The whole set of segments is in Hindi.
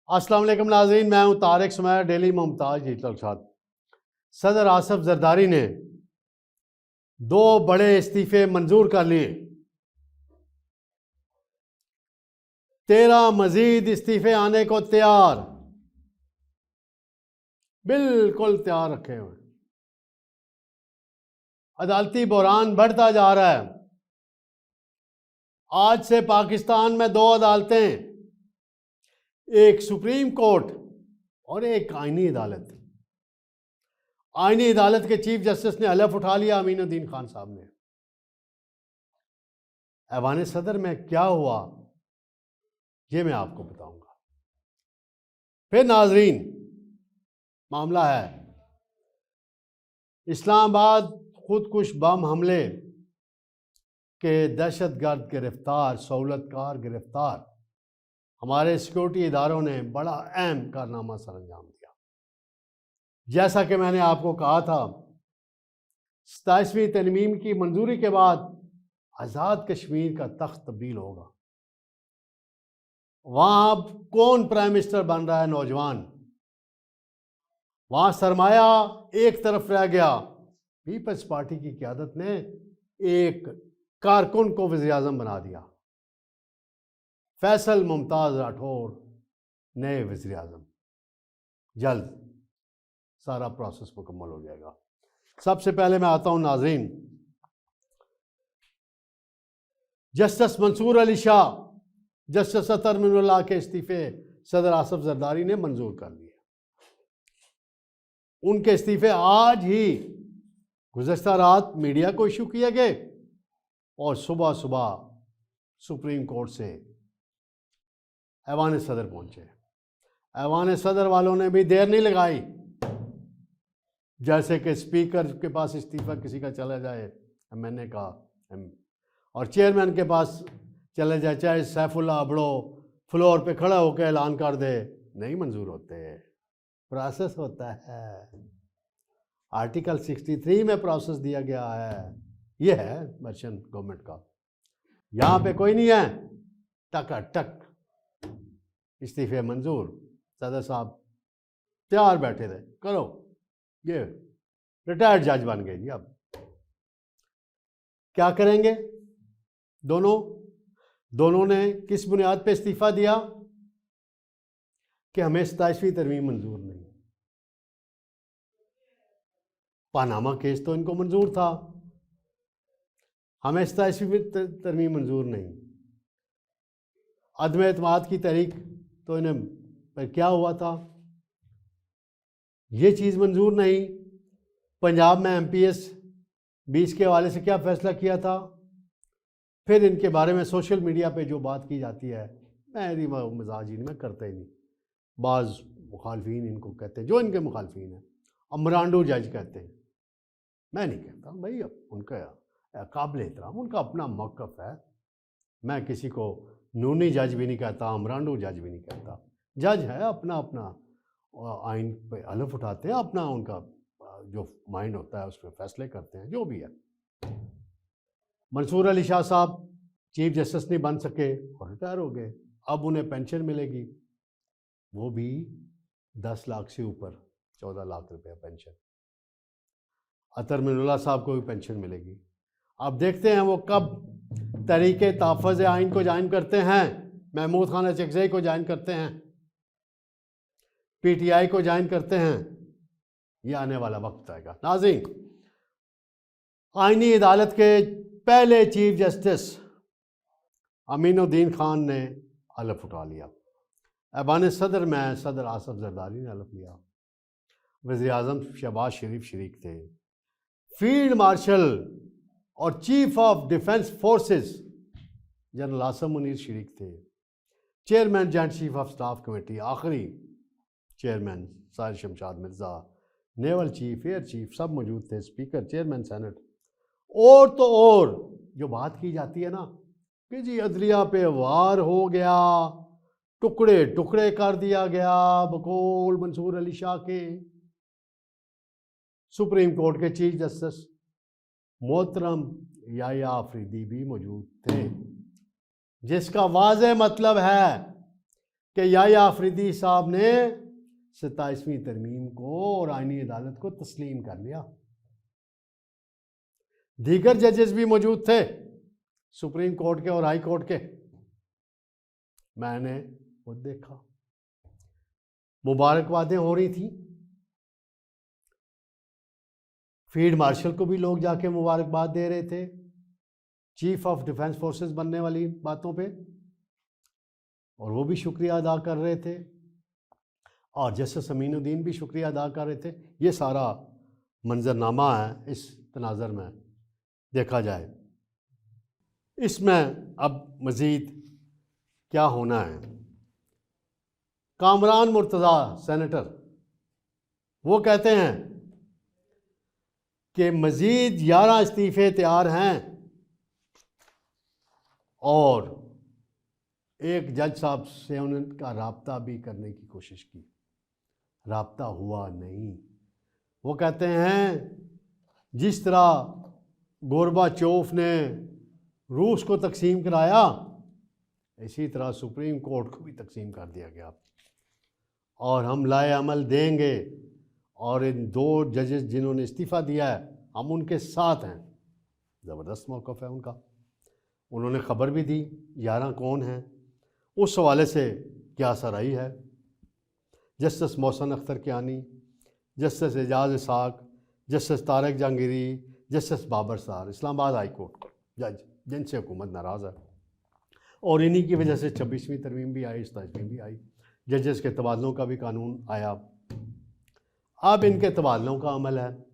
अस्सलाम वालेकुम नाज़रीन, मैं हूं तारिक सुमैर, डेली मुमताज डिजिटल के साथ। सदर आसफ जरदारी ने 2 बड़े इस्तीफे मंजूर कर लिए। 13 मजीद इस्तीफे आने को तैयार, बिल्कुल तैयार रखे हुए। अदालती बहरान बढ़ता जा रहा है। आज से पाकिस्तान में 2 अदालतें, एक सुप्रीम कोर्ट और एक आईनी अदालत। आईनी अदालत के चीफ जस्टिस ने हलफ उठा लिया, अमीनुद्दीन खान साहब ने। ऐवान सदर में क्या हुआ ये मैं आपको बताऊंगा। फिर नाजरीन, मामला है इस्लामाबाद खुदकुश बम हमले के दहशतगर्द गिरफ्तार, सहूलतकार गिरफ्तार। हमारे सिक्योरिटी इदारों ने बड़ा अहम कारनामा सर अंजाम दिया। जैसा कि मैंने आपको कहा था, 27वीं तरमीम की मंजूरी के बाद आज़ाद कश्मीर का तख्त तब्दील होगा। वहाँ अब कौन प्राइम मिनिस्टर बन रहा है? नौजवान। वहाँ सरमाया एक तरफ रह गया। पीपल्स पार्टी की क़यादत ने एक कारकुन को वज़ीर आज़म बना दिया। फैसल मुमताज़ राठौर नए वज़ीर आज़म। जल्द सारा प्रोसेस मुकम्मल हो जाएगा। सबसे पहले मैं आता हूँ नाज़रीन, जस्टिस मंसूर अली शाह, जस्टिस अतर मिनुल्लाह के इस्तीफे सदर आसफ जरदारी ने मंजूर कर लिए। उनके इस्तीफे आज ही गुज़श्ता रात मीडिया को इशू किए गए और सुबह सुबह सुप्रीम कोर्ट से ऐवान सदर पहुंचे। ऐवान सदर वालों ने भी देर नहीं लगाई। जैसे कि स्पीकर के पास इस्तीफा किसी का चला जाए, मैंने कहा, और चेयरमैन के पास चले जाए, चाहे सैफुल्ला अबड़ो फ्लोर पे खड़ा होकर ऐलान कर दे, नहीं मंजूर होते। प्रोसेस होता है। आर्टिकल 63 में प्रोसेस दिया गया है। ये है मर्चेंट गवर्नमेंट का। यहाँ पे कोई नहीं है, टक इस्तीफे मंजूर। सदर साहब तैयार बैठे थे, करो। ये रिटायर्ड जज बन गए जी। अब क्या करेंगे? दोनों ने किस बुनियाद पे इस्तीफा दिया कि हमें 27वीं तरमीम मंजूर नहीं। पानामा केस तो इनको मंजूर था, हमें 27वीं तरमीम मंजूर नहीं। अदम एतमाद की तहरीक तो इन्हें पर क्या हुआ था, ये चीज़ मंजूर नहीं। पंजाब में MPS 20 के हवाले से क्या फ़ैसला किया था। फिर इनके बारे में सोशल मीडिया पे जो बात की जाती है, मेरी मजाज ही नहीं, मैं करता ही नहीं। बाज़ मुखालफीन इनको कहते हैं, जो इनके मुखालफीन हैं, अमरांडू जज कहते हैं। मैं नहीं कहता भाई, अब उनका काबिल एहतराम, उनका अपना मौक़िफ़ है। मैं किसी को नूनी जज भी नहीं कहता, अमरांडू जज भी नहीं कहता। जज है, अपना अपना आइन पे हलफ उठाते हैं, अपना उनका जो माइंड होता है उस पर फैसले करते हैं, जो भी है। मंसूर अली शाह साहब चीफ जस्टिस नहीं बन सके और रिटायर हो गए। अब उन्हें पेंशन मिलेगी, वो भी 10 लाख से ऊपर, 14 लाख रुपया पेंशन। अतर मिनुल्लाह साहब को भी पेंशन मिलेगी। अब देखते हैं वो कब तरीके तहफ़्फ़ुज़ आइन को ज्वाइन करते हैं, महमूद खान अचकज़ई को ज्वाइन करते हैं, PTI को ज्वाइन करते हैं। ये आने वाला वक्त आएगा। नाज़रीन, आईनी अदालत के पहले चीफ जस्टिस अमीनुद्दीन खान ने हलफ उठा लिया। ऐवान सदर में सदर आसफ जरदारी ने हलफ लिया। वज़ीर आज़म शहबाज शरीफ शरीक थे। फील्ड मार्शल और chief of defence forces general Asim Munir शरीक थे। Chairman joint chief of staff committee, आखिरी chairman Sahir Shamshad Mirza, naval chief, air chief, सब मौजूद थे। Speaker, chairman senate. और तो और जो बात की जाती है ना कि जी अदलिया पे वार हो गया, टुकड़े टुकड़े कर दिया गया बकौल मंसूर अली शाह के। सुप्रीम कोर्ट के चीफ जस्टिस मोहतरम याया अफरीदी भी मौजूद थे, जिसका वाज़े मतलब है कि याह्या अफरीदी साहब ने 27वीं तरमीम को और आईनी अदालत को तस्लीम कर लिया। दीगर जजेस भी मौजूद थे, सुप्रीम कोर्ट के और हाई कोर्ट के। मैंने वो देखा, मुबारकबादें हो रही थी, फील्ड मार्शल को भी लोग जाके मुबारकबाद दे रहे थे, चीफ ऑफ डिफेंस फोर्सेस बनने वाली बातों पे, और वो भी शुक्रिया अदा कर रहे थे, और जस्टिस अमीनुद्दीन भी शुक्रिया अदा कर रहे थे। ये सारा मंजरनामा है इस तनाज़र में देखा जाए। इसमें अब मज़ीद क्या होना है, कामरान मुर्तज़ा सेनेटर वो कहते हैं कि मज़ीद 11 इस्तीफ़े तैयार हैं, और एक जज साहब से उनका राब्ता भी करने की कोशिश की, राब्ता हुआ नहीं। वो कहते हैं जिस तरह गोरबाचोफ ने रूस को तकसीम कराया, इसी तरह सुप्रीम कोर्ट को भी तकसीम कर दिया गया, और हम लाए अमल देंगे, और इन 2 जजेस जिन्होंने इस्तीफ़ा दिया है हम उनके साथ हैं। ज़बरदस्त मौक़िफ़ है उनका। उन्होंने ख़बर भी दी 11 कौन हैं, उस हवाले से क्या सराही है। Justice Mohsin Akhtar Kayani, justice Ejaz Ishaq, justice Tariq Jahangiri, justice Babar Sattar, Islamabad high court जज, जिनसे हुकूमत नाराज़ है, और इन्हीं की वजह से 26वीं तरमीम भी आई, 27वीं भी आई। जजेस के तबादलों का भी कानून आया। अब इनके तबादलों का अमल है।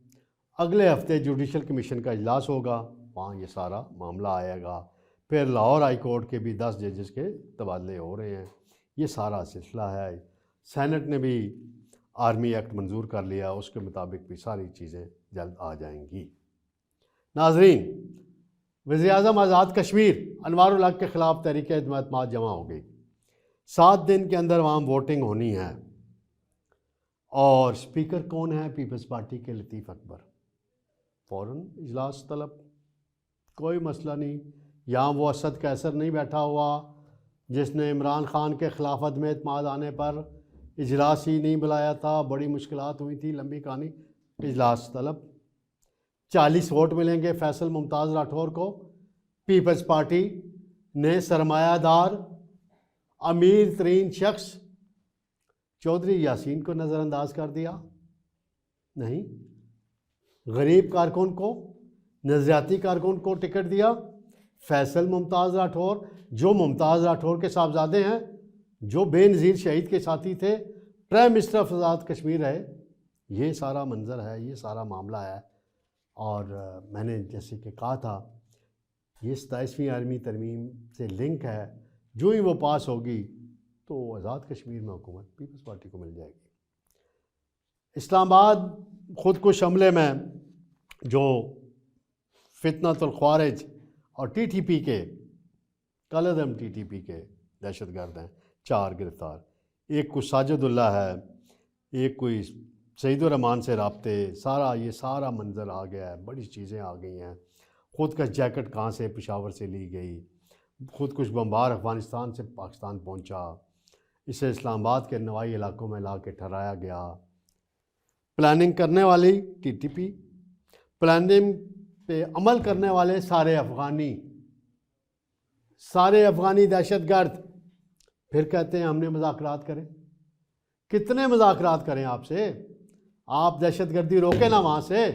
अगले हफ्ते जुडिशल कमीशन का इजलास होगा, वहाँ ये सारा मामला आएगा। फिर लाहौर हाई कोर्ट के भी 10 जजेस के तबादले हो रहे हैं। ये सारा सिलसिला है। सेनेट ने भी आर्मी एक्ट मंजूर कर लिया, उसके मुताबिक भी सारी चीज़ें जल्द आ जाएंगी। नाजरीन, वज़ीर-ए-आज़म आज़ाद कश्मीर अनवारुल हक के ख़िलाफ़ तहरीक एतमाद जमा हो गई। 7 दिन के अंदर वहाँ वोटिंग होनी है, और स्पीकर कौन है? पीपल्स पार्टी के लतीफ़ अकबर। फ़ौरन इजलास तलब, कोई मसला नहीं। यहाँ वो असद कैसर नहीं बैठा हुआ जिसने इमरान ख़ान के ख़िलाफ़ अदम एतमाद आने पर इजलास ही नहीं बुलाया था, बड़ी मुश्किलात हुई थी, लंबी कहानी। इजलास तलब, 40 वोट मिलेंगे फैसल मुमताज़ राठौर को। पीपल्स पार्टी ने सरमायादार अमीर तरीन शख्स चौधरी यासीन को नज़रअंदाज कर दिया। नहीं, गरीब कारकुन को, नज़रियाती कारकुन को टिकट दिया। फैसल मुमताज़ राठौर, जो मुमताज़ राठौर के साहबजादे हैं, जो बेनज़ीर शहीद के साथी थे, prime minister of Azad Kashmir रहे। ये सारा मंज़र है, ये सारा मामला है। और मैंने जैसे कि कहा था, ये 27वीं आर्मी तरमीम से लिंक है। जो ही वो पास होगी तो आज़ाद कश्मीर में हुकूमत पीपल्स पार्टी को मिल जाएगी। इस्लामाबाद खुदकुश हमले में जो फितनतुल ख्वारिज और टीटीपी के कलअदम टीटीपी के दहशतगर्द हैं, 4 गिरफ़्तार। एक कोई साजिदुल्लाह है, एक कोई सईदुर रहमान से राब्ते, सारा ये सारा मंज़र आ गया है। बड़ी चीज़ें आ गई हैं। खुदकश जैकेट कहाँ से पेशावर से ली गई, खुदकुश बम्बार अफ़गानिस्तान से पाकिस्तान पहुँचा, इसे इस्लामाबाद के नवाई इलाकों में ला के ठहराया गया। प्लानिंग करने वाली टीटीपी, प्लानिंग पे अमल करने वाले सारे अफ़गानी दहशतगर्द। फिर कहते हैं हमने मुज़ाकरात करें। कितने मुज़ाकरात करें आपसे? आप दहशतगर्दी रोके ना वहाँ से।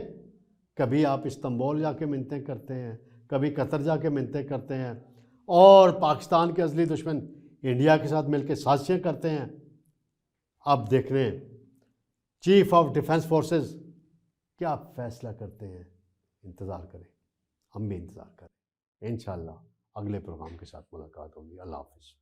कभी आप इस्तांबुल जाके मिन्नतें करते हैं, कभी कतर जाके मिन्नतें करते हैं, और पाकिस्तान के असली दुश्मन इंडिया के साथ मिलकर साजिशें करते हैं। अब देख रहे हैं चीफ ऑफ डिफेंस फोर्सेस क्या फ़ैसला करते हैं। इंतज़ार करें, हम भी इंतज़ार करें। इंशाअल्लाह अगले प्रोग्राम के साथ मुलाकात होगी। अल्लाह हाफ़िज़।